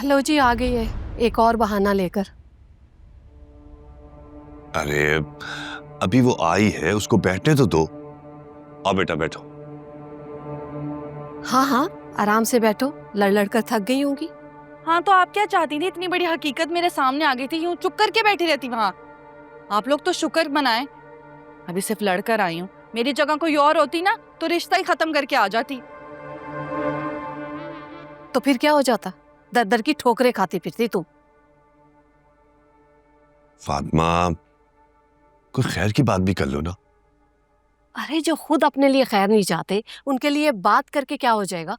लो जी, आ गई है एक और बहाना लेकर। अरे अभी वो आई है, उसको बैठने तो दो। आओ बेटा बैठो। हाँ हाँ, आराम से बैठो, लड़ लड़ कर थक गई होंगी। हाँ तो आप क्या चाहती थी? इतनी बड़ी हकीकत मेरे सामने आ गई थी, यूं चुप करके बैठी रहती वहां। आप लोग तो शुक्र मनाएं, अभी सिर्फ लड़कर आई हूँ। मेरी जगह कोई और होती ना तो रिश्ता ही खत्म करके आ जाती। तो फिर क्या हो जाता? दर दर की ठोकरें खाती फिरती तुम। फातिमा, कोई खैर की बात भी कर लो ना। अरे जो खुद अपने लिए खैर नहीं चाहते, उनके लिए बात करके क्या हो जाएगा?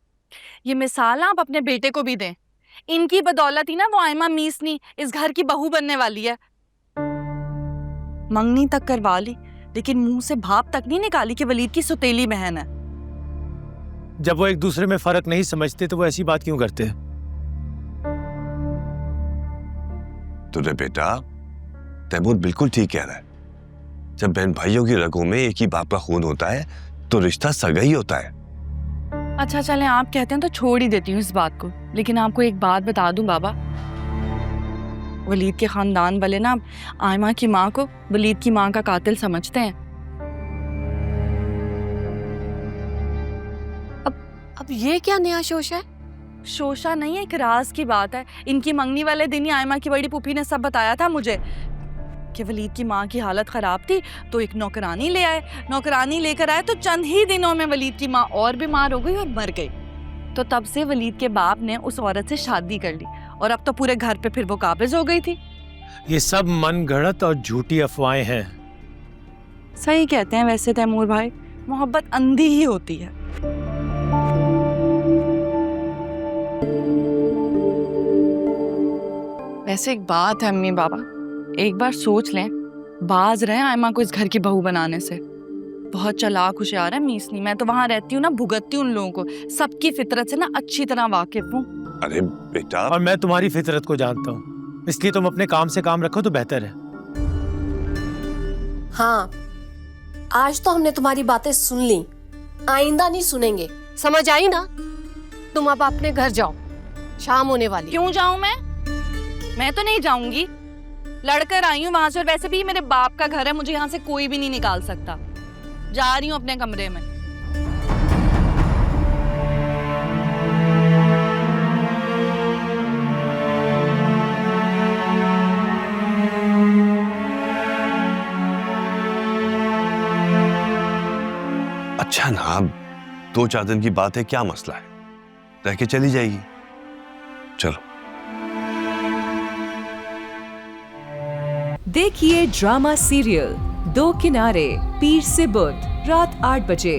ये मिसाल आप अपने बेटे को भी दें। इनकी बदौलत ही ना वो आयमा मीसनी इस घर की बहू बनने वाली है। मंगनी तक करवा ली, लेकिन मुंह से भाप तक नहीं निकाली कि वलीद की सौतेली बहन है। जब वो एक दूसरे में फर्क नहीं समझते तो वो ऐसी बात क्यों करते हैं? तुझे बेटा, तैमूर बिल्कुल ठीक कह रहा है। जब बहन भाइयों की रगों में एक ही बाप का खून होता है तो रिश्ता सगा ही होता है। अच्छा चलें, आप कहते हैं तो छोड़ ही देती हूँ इस बात को, लेकिन आपको एक बात बता दूं बाबा, वलीद के खानदान वाले ना आयमा की माँ को वलीद की माँ का कातिल समझते हैं। अब ये क्या नया शोशा है? शोशा नहीं है, एक राज की बात है। इनकी मंगनी वाले दिन ही आयमा की बड़ी पुफी ने सब बताया था मुझे कि वलीद की माँ की हालत खराब थी तो एक नौकरानी ले आए। नौकरानी लेकर आए तो चंद ही दिनों में वलीद की माँ और बीमार हो गई और मर गई। तो तब से वलीद के बाप ने उस औरत से शादी कर ली और अब तो पूरे घर पे फिर वो काबिज हो गई थी। ये सब मनगढ़ंत और झूठी अफवाहें हैं। सही कहते हैं वैसे तैमूर भाई, मोहब्बत अंधी ही होती है। वैसे एक बात है अम्मी बाबा, एक बार सोच लें, बाज रहे आयमा को इस घर की बहू बनाने से। बहुत चालाक होशियार है मीसनी। मैं तो वहां रहती हूँ ना, भुगतती हूँ उन लोगों को, सबकी फितरत से ना अच्छी तरह वाकिफ हूँ। अरे बेटा, और मैं तुम्हारी फितरत को जानता हूँ, इसलिए तुम अपने काम से काम रखो तो बेहतर है। हाँ, आज तो हमने तुम्हारी बातें सुन ली, आइंदा नहीं सुनेंगे, समझ आई ना? तुम अब अपने घर जाओ, शाम होने वाली। क्यों जाऊं मैं तो नहीं जाऊंगी। लड़कर आई हूँ वहां से, और वैसे भी मेरे बाप का घर है, मुझे यहाँ से कोई भी नहीं निकाल सकता। जा रही हूँ अपने कमरे में। अच्छा ना, 2-4 दिन की बात है, क्या मसला है, रह के चली जाएगी। चलो। देखिए ड्रामा सीरियल दो किनारे, पीर से बुध, रात 8 बजे